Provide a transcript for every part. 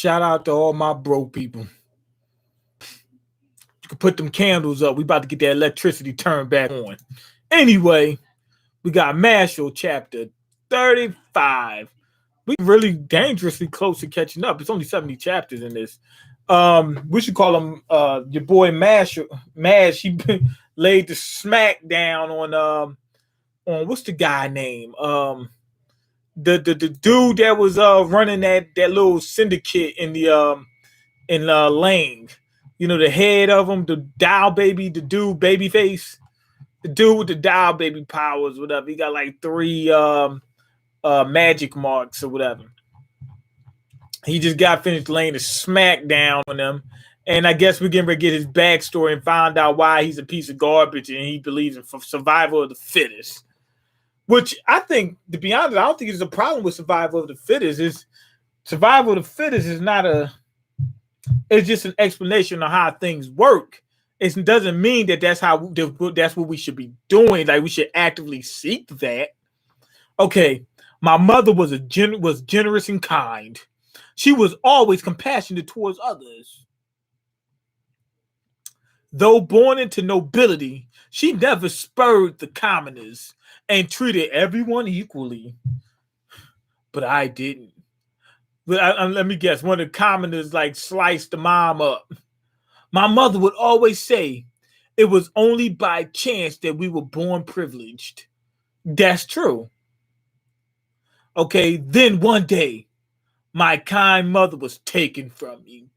Shout out to all my broke people. You can put them candles up. We about to get that electricity turned back on. Anyway, we got Mashle chapter 35. We really dangerously close to catching up. It's only 70 chapters in this. We should call him your boy Mash. He laid the smack down on what's the guy name? The dude that was running that little syndicate in Lang. You know, the head of him, the Dial Baby, the dude Babyface. The dude with the Dial Baby powers, whatever. He got like 3 magic marks or whatever. He just got finished laying a smack down on them. And I guess we're getting ready to get his backstory and find out why he's a piece of garbage and he believes in survival of the fittest. Which I think, to be honest, I don't think there's a problem with survival of the fittest. Survival of the fittest is not it's just an explanation of how things work. It doesn't mean that that's what we should be doing. Like we should actively seek that. Okay, my mother was generous and kind. She was always compassionate towards others. Though born into nobility, she never spurred the commoners and treated everyone equally. But I didn't. But let me guess, one of the commoners like sliced the mom up. My mother would always say it was only by chance that we were born privileged. That's true. Okay, then one day, my kind mother was taken from me.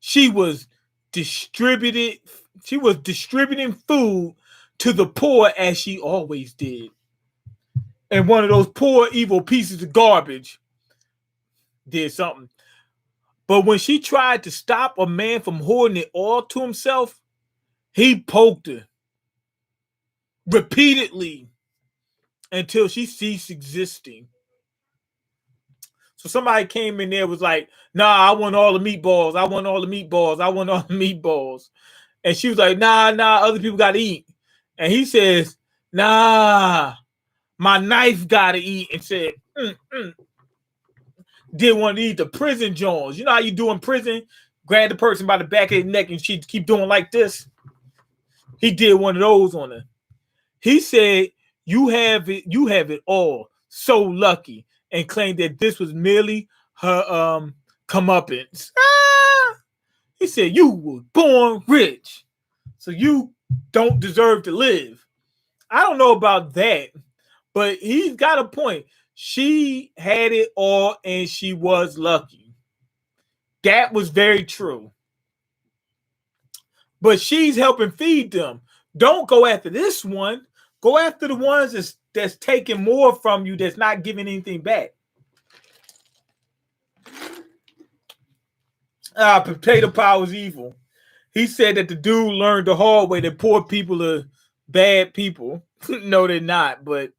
She was distributing food to the poor as she always did. And one of those poor, evil pieces of garbage did something. But when she tried to stop a man from hoarding it all to himself, he poked her repeatedly until she ceased existing. So somebody came in there was like, nah, I want all the meatballs. I want all the meatballs. I want all the meatballs. And she was like, nah, other people got to eat. And he says, nah, my knife got to eat. And said, Didn't want to eat the prison Jones. You know how you do in prison? Grab the person by the back of the neck and she keep doing like this. He did one of those on her. He said, you have it all. So lucky. And claimed that this was merely her comeuppance. He said, you were born rich. So you don't deserve to live. I don't know about that. But he's got a point. She had it all and she was lucky. That was very true. But she's helping feed them. Don't go after this one. Go after the ones that's taking more from you, that's not giving anything back. Potato Power is evil. He said that the dude learned the hard way that poor people are bad people. No, they're not, but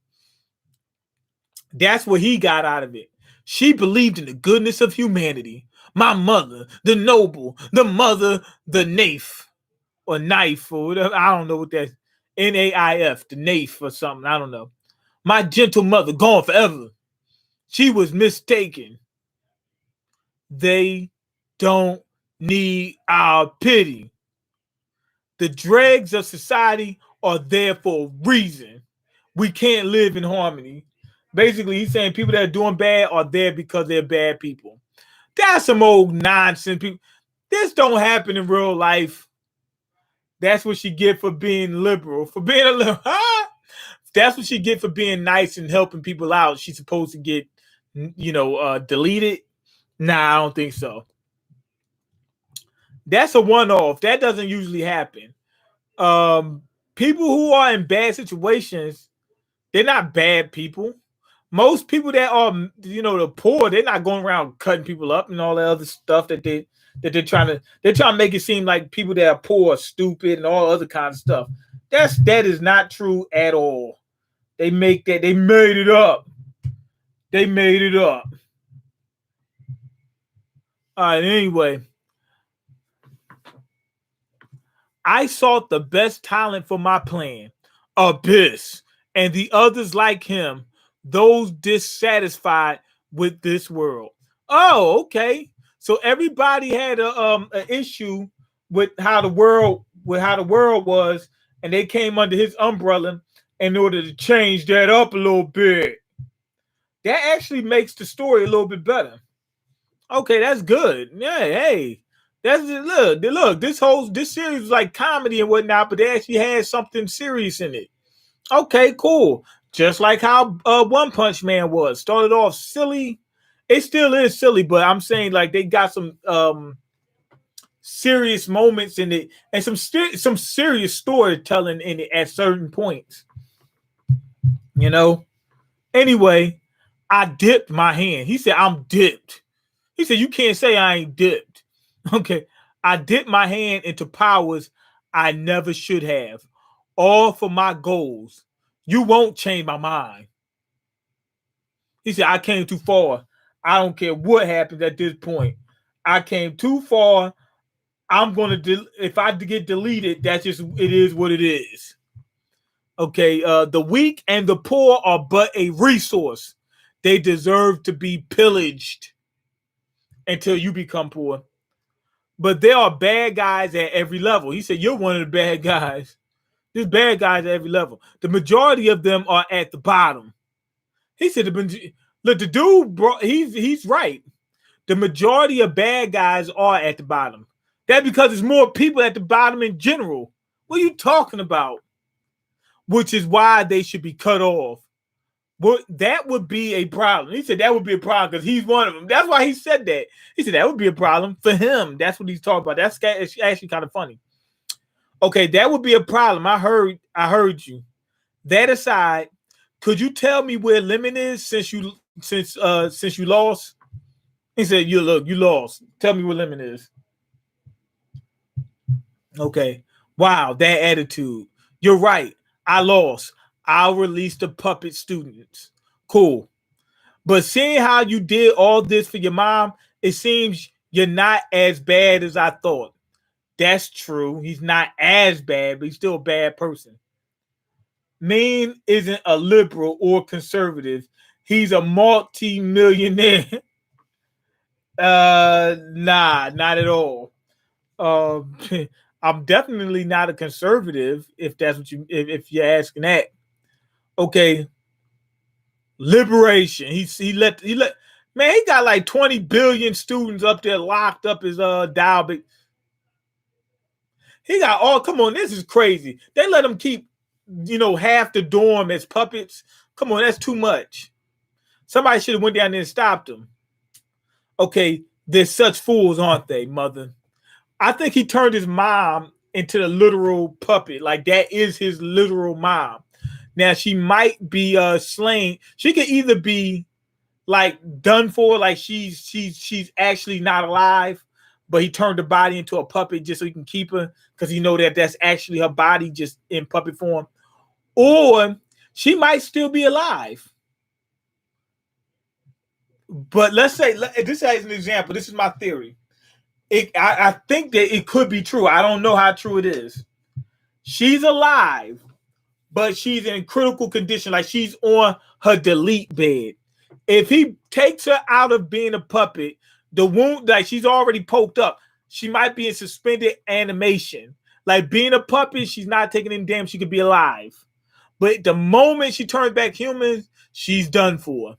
that's what he got out of it. She believed in the goodness of humanity. My mother, the noble, the mother, the naif, or knife, or whatever. I don't know what that's. Naif, the naif or something. I don't know. My gentle mother, gone forever. She was mistaken. They don't need our pity. The dregs of society are there for a reason. We can't live in harmony. Basically, he's saying people that are doing bad are there because they're bad people. That's some old nonsense. People. This don't happen in real life. That's what she get for being liberal. For being a liberal. That's what she get for being nice and helping people out. She's supposed to get, deleted. Nah, I don't think so. That's a one-off. That doesn't usually happen. People who are in bad situations, they're not bad people. Most people that are, the poor, they're not going around cutting people up and all that other stuff that they're trying to make it seem like people that are poor are stupid and all other kinds of stuff. That is not true at all. They made it up. They made it up. All right, anyway. I sought the best talent for my plan, Abyss, and the others like him, those dissatisfied with this world. Oh, okay. So everybody had a issue with how the world was, and they came under his umbrella in order to change that up a little bit. That actually makes the story a little bit better. Okay, that's good. Yeah, hey. That's look, this series was like comedy and whatnot, but they actually had something serious in it. Okay, cool. Just like how One Punch Man was. Started off silly. It still is silly, but I'm saying like they got some serious moments in it and some serious storytelling in it at certain points. You know. Anyway, I dipped my hand. He said, "I'm dipped." He said, "You can't say I ain't dipped." Okay. I dipped my hand into powers I never should have. All for my goals. You won't change my mind. He said, I came too far. I don't care what happens at this point. I came too far. I'm going to, if I get deleted, that's just, it is what it is. Okay. The weak and the poor are but a resource. They deserve to be pillaged until you become poor. But there are bad guys at every level. He said, you're one of the bad guys. There's bad guys at every level. The majority of them are at the bottom. He said, look, the dude, bro, he's right. The majority of bad guys are at the bottom. That's because there's more people at the bottom in general. What are you talking about? Which is why they should be cut off. But that would be a problem. He said that would be a problem because he's one of them. That's why he said that. He said that would be a problem for him. That's what he's talking about. That's actually kind of funny. Okay, that would be a problem. I heard you. That aside, could you tell me where Lemon is since you lost? He said, you lost. Tell me where Lemon is. Okay. Wow, that attitude. You're right. I lost. I'll release the puppet students. Cool. But seeing how you did all this for your mom, it seems you're not as bad as I thought. That's true. He's not as bad, but he's still a bad person. Mean isn't a liberal or conservative. He's a multi-millionaire. Nah, not at all. Uh, I'm definitely not a conservative. If that's what if you're asking that. Okay, liberation. He let man. He got like 20 billion students up there locked up his dial. But he got all. Come on, this is crazy. They let him keep half the dorm as puppets. Come on, that's too much. Somebody should have went down there and stopped him. Okay, they're such fools, aren't they, mother? I think he turned his mom into the literal puppet. Like that is his literal mom. Now she might be slain. She could either be like done for, like she's actually not alive, but he turned the body into a puppet just so he can keep her because he know that that's actually her body just in puppet form. Or she might still be alive. But let's say this as an example. This is my theory. I think that it could be true. I don't know how true it is. She's alive, but she's in critical condition. Like she's on her delete bed. If he takes her out of being a puppet, the wound, like she's already poked up. She might be in suspended animation. Like being a puppet, she's not taking any damage. She could be alive. But the moment she turns back human, she's done for.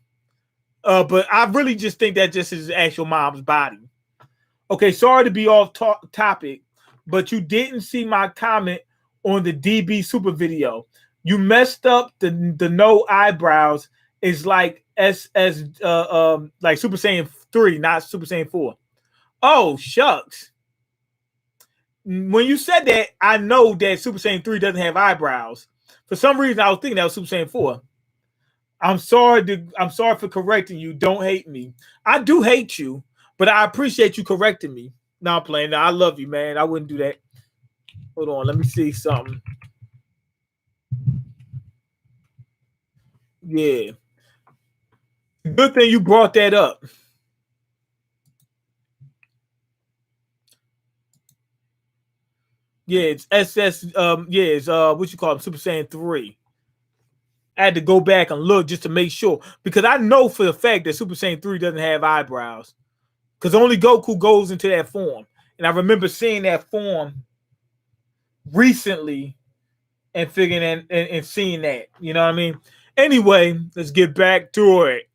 But I really just think that just is actual mom's body. Okay, sorry to be off topic, but you didn't see my comment on the DB Super video. You messed up the no eyebrows is like like Super Saiyan 3, not Super Saiyan 4. Oh, shucks. When you said that, I know that Super Saiyan 3 doesn't have eyebrows. For some reason, I was thinking that was Super Saiyan 4. I'm sorry for correcting you. Don't hate me. I do hate you, but I appreciate you correcting me. No, I'm playing. No, I love you, man. I wouldn't do that. Hold on. Let me see something. Yeah. Good thing you brought that up. Yeah, it's SS. It's what you call it, Super Saiyan 3. I had to go back and look just to make sure because I know for the fact that Super Saiyan 3 doesn't have eyebrows. because only Goku goes into that form. And I remember seeing that form recently and figuring and seeing that. You know what I mean? Anyway, let's get back to it.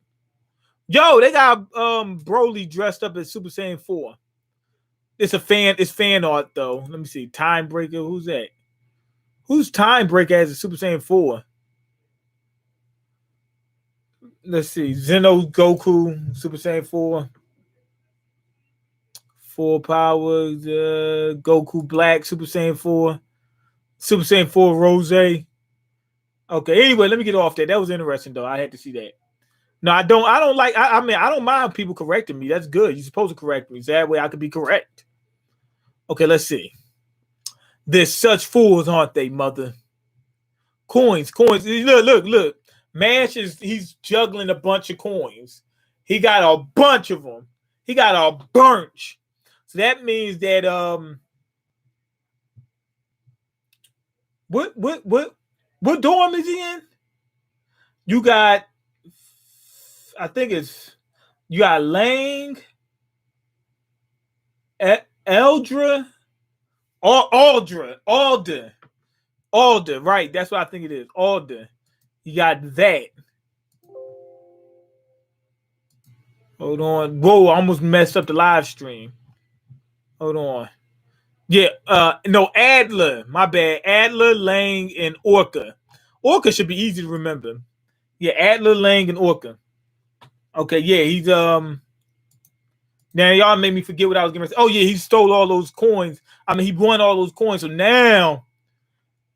Yo, they got Broly dressed up as Super Saiyan 4. It's fan art though. Let me see. Time Breaker, who's that? Who's Time Breaker as a Super Saiyan 4? Let's see. Zeno Goku, Super Saiyan 4. Full powers, Goku Black, Super Saiyan 4. Super Saiyan 4 Rose. Okay, anyway, let me get off that. That was interesting though. I had to see that. No, I don't like. I mean, I don't mind people correcting me. That's good. You're supposed to correct me. So that way I could be correct. Okay, let's see. They're such fools, aren't they, mother? Coins. Look. Mash he's juggling a bunch of coins. He got a bunch of them. He got a bunch. So that means that what dorm is he in? You got, I think it's, you got Lang, Eldra, Alder, right? That's what I think it is. Alder. You got that. Hold on. Whoa, I almost messed up the live stream. Hold on. Yeah, no, Adler. My bad. Adler, Lang, and Orca. Orca should be easy to remember. Yeah, Adler, Lang, and Orca. Okay, yeah, he's now y'all made me forget what I was gonna say. Oh yeah, he stole all those coins. I mean, he won all those coins. So now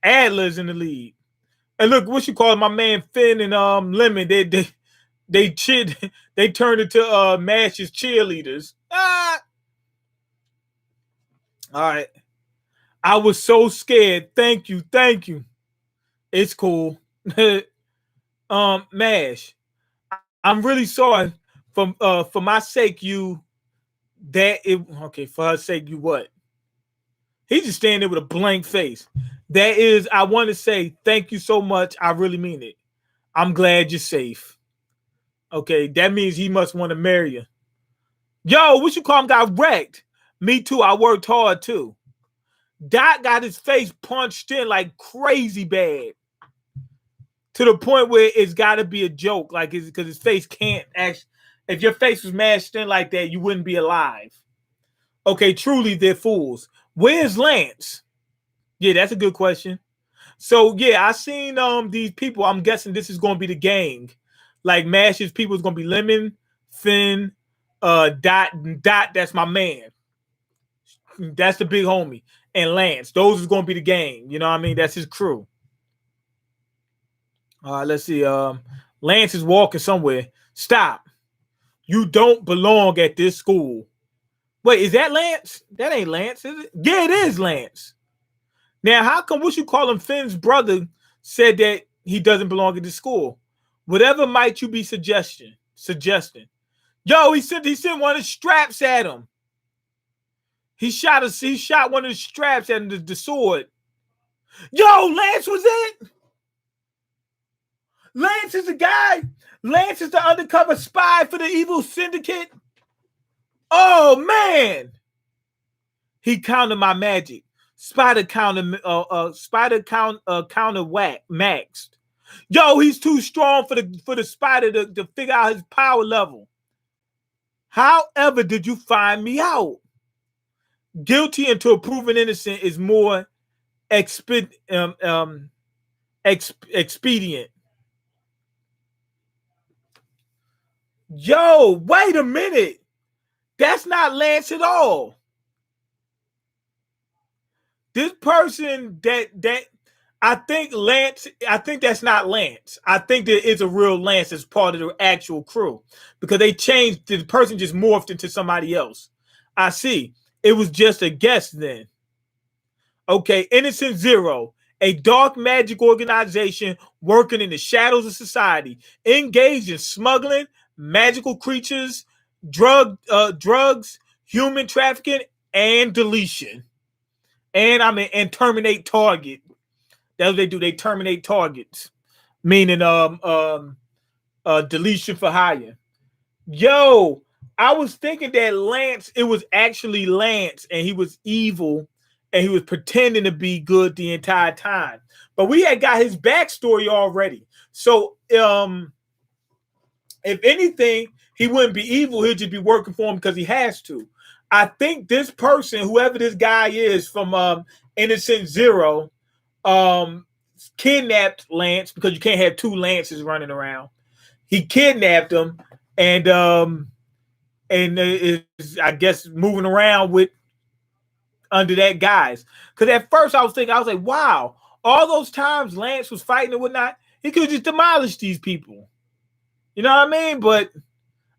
Adler's in the lead. And look, what you call it, my man Finn and Lemon, they turned into Mash's cheerleaders. Ah! All right. I was so scared. Thank you. It's cool. Mash, I'm really sorry for my sake. For her sake, you what? He's just standing there with a blank face. That is, I want to say thank you so much. I really mean it. I'm glad you're safe. Okay, that means he must want to marry you. Yo, what you call him got wrecked? Me too. I worked hard too. Dot got his face punched in like crazy bad. To the point where it's got to be a joke. Like, because his face can't actually. If your face was mashed in like that, you wouldn't be alive. Okay, truly, they're fools. Where's Lance? Yeah, that's a good question. So, yeah, I seen these people. I'm guessing this is going to be the gang. Like, Mash's people is going to be Lemon, Finn, Dot, that's my man. That's the big homie. And Lance. Those is going to be the gang. You know what I mean? That's his crew. Let's see. Lance is walking somewhere. Stop. You don't belong at this school. Wait, is that Lance? That ain't Lance, is it? Yeah, it is Lance. Now, how come what you call him Finn's brother said that he doesn't belong at this school? Whatever might you be suggesting? Yo, he sent one of the straps at him. He shot one of the straps at him, the sword. Yo, Lance was it? Lance is the guy. Lance is the undercover spy for the evil syndicate. Oh man, he countered my magic. Spider counter maxed. Yo, he's too strong for the spider to figure out his power level. However, did you find me out? Guilty until proven innocent is more expedient. Yo, wait a minute. That's not Lance at all. This person that I think that's not Lance. I think there is a real Lance as part of the actual crew because they changed. The person just morphed into somebody else. I see. It was just a guess then. Okay, Innocent Zero, a dark magic organization working in the shadows of society, engaged in smuggling, magical creatures, drugs, human trafficking, and deletion. And terminate target. That's what they do. They terminate targets, meaning deletion for hire. Yo, I was thinking that Lance, it was actually Lance, and he was evil, and he was pretending to be good the entire time. But we had got his backstory already. So, if anything, he wouldn't be evil. He'll just be working for him because he has to. I think this person, whoever this guy is from Innocent Zero, kidnapped Lance because you can't have two Lances running around. He kidnapped him and is, I guess, moving around with under that guise. Because at first I was like, wow, all those times Lance was fighting and whatnot, he could just demolish these people. You know what I mean? But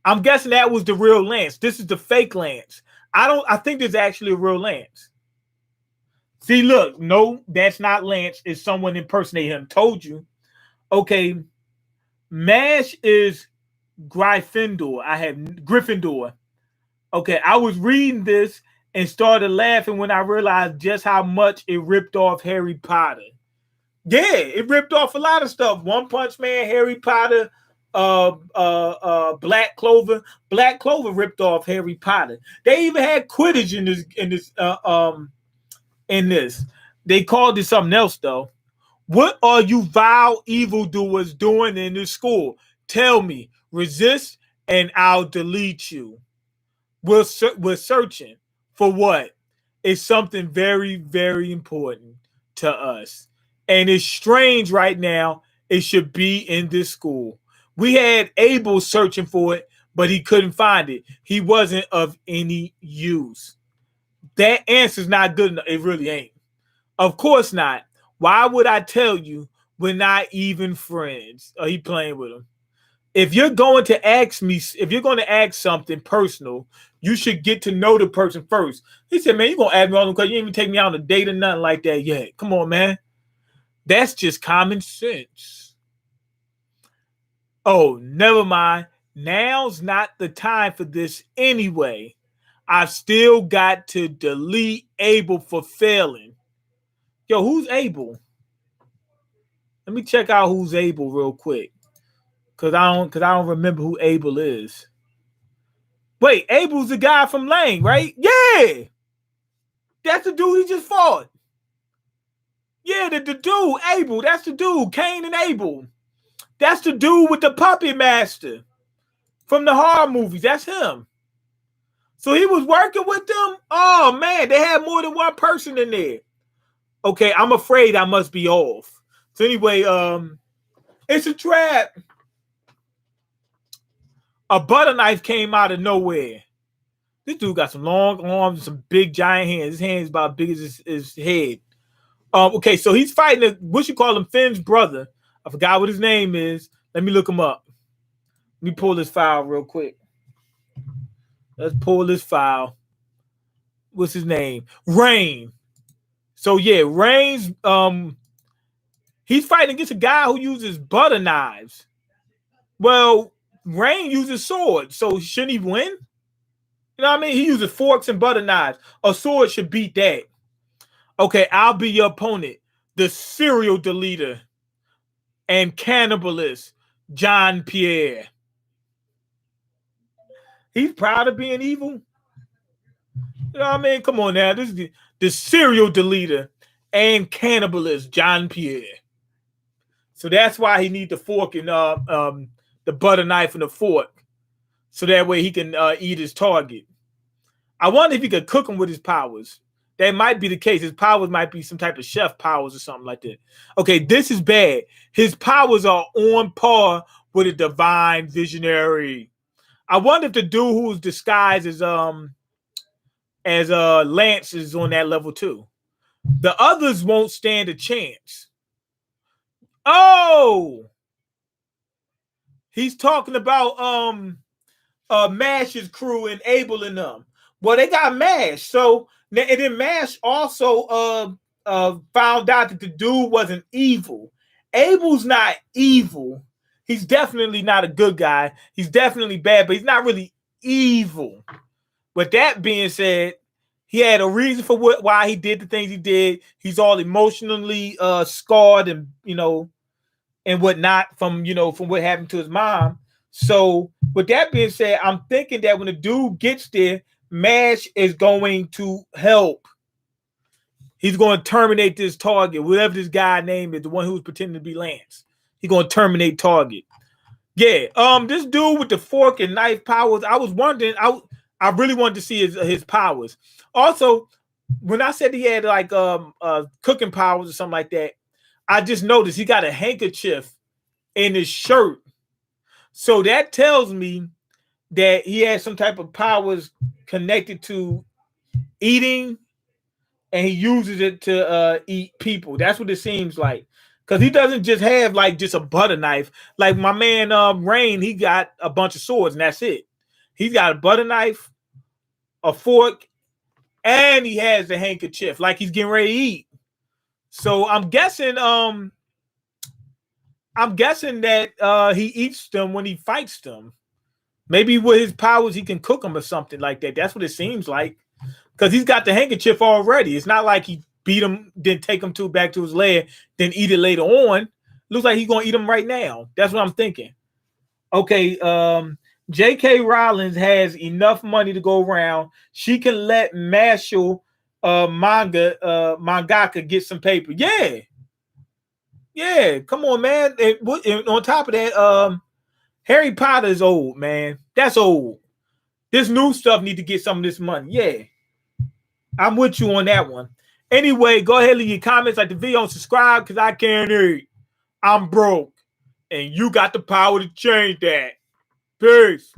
I'm guessing that was the real Lance. This is the fake Lance. I think there's actually a real Lance. See, look, no, that's not Lance. It's someone impersonating him. Told you. Okay, Mash is Gryffindor. I have Gryffindor. Okay, I was reading this and started laughing when I realized just how much it ripped off Harry Potter. Yeah, it ripped off a lot of stuff. One Punch Man, Harry Potter, Black Clover. Black Clover ripped off Harry Potter. They even had Quidditch in this. They called it something else though. What are you vile evildoers doing in this school? Tell me. Resist and I'll delete you. We're searching for what? It's something very, very important to us. And it's strange right now. It should be in this school. We had Abel searching for it, but he couldn't find it. He wasn't of any use. That answer's not good enough. It really ain't. Of course not. Why would I tell you we're not even friends? Are you playing with him? If you're going to ask me, if you're going to ask something personal, you should get to know the person first. He said, man, you're going to ask me all because you didn't even take me out on a date or nothing like that yet. Come on, man. That's just common sense. Oh, never mind. Now's not the time for this anyway. I've still got to delete Abel for failing. Yo, who's Abel? Let me check out who's Abel real quick. Cause I don't remember who Abel is. Wait, Abel's the guy from Lang, right? Yeah. That's the dude he just fought. Yeah, the dude, Abel. That's the dude, Cain and Abel. That's the dude with the puppet master from the horror movies. That's him. So he was working with them? Oh, man, they had more than one person in there. Okay, I'm afraid I must be off. So anyway, it's a trap. A butter knife came out of nowhere. This dude got some long arms and some big giant hands. His hands about as big as his head. Okay, so he's fighting what you call him, Finn's brother. I forgot what his name is. Let me look him up. Let me pull this file real quick. Let's pull this file. What's his name? Rain. So yeah, Rain's he's fighting against a guy who uses butter knives. Well, Rain uses swords, so shouldn't he win? You know what I mean? He uses forks and butter knives. A sword should beat that. Okay, I'll be your opponent. The serial deleter and cannibalist, John Pierre. He's proud of being evil. You know what I mean? Come on now. This is the serial deleter and cannibalist, John Pierre. So that's why he needs the fork and the butter knife and the fork. So that way he can eat his target. I wonder if he could cook him with his powers. That might be the case. His powers might be some type of chef powers or something like that. Okay, this is bad. His powers are on par with a divine visionary. I wonder if the dude who's disguised as Lance is on that level too. The others won't stand a chance. Oh, he's talking about Mash's crew and Abel and them. Well, they got Mash. So and then Mash also found out that the dude wasn't evil. Abel's not evil. He's definitely not a good guy. He's definitely bad, but he's not really evil. With that being said, he had a reason for why he did the things he did. He's all emotionally scarred and and whatnot from what happened to his mom. So with that being said, I'm thinking that when the dude gets there, Mash is going to help. He's going to terminate this Target, whatever this guy name is, the one who's pretending to be Lance. He's going to terminate Target. Yeah, this dude with the fork and knife powers, I was wondering, I really wanted to see his powers. Also, when I said he had like cooking powers or something like that, I just noticed he got a handkerchief in his shirt. So that tells me that he has some type of powers connected to eating, and he uses it to eat people. That's what it seems like. Because he doesn't just have like just a butter knife. Like my man Rain, he got a bunch of swords and that's it. He's got a butter knife, a fork, and he has a handkerchief like he's getting ready to eat. So I'm guessing that he eats them when he fights them. Maybe with his powers he can cook them or something like that. That's what it seems like. Because he's got the handkerchief already. It's not like he beat him, then take him back to his lair, then eat it later on. Looks like he's gonna eat him right now. That's what I'm thinking. Okay, J.K. Rowling has enough money to go around. She can let Mashle mangaka get some paper. Yeah. Come on, man. And on top of that, Harry Potter is old, man. That's old. This new stuff need to get some of this money. Yeah. I'm with you on that one. Anyway, go ahead and leave your comments, like the video, and subscribe because I can't eat. I'm broke. And you got the power to change that. Peace.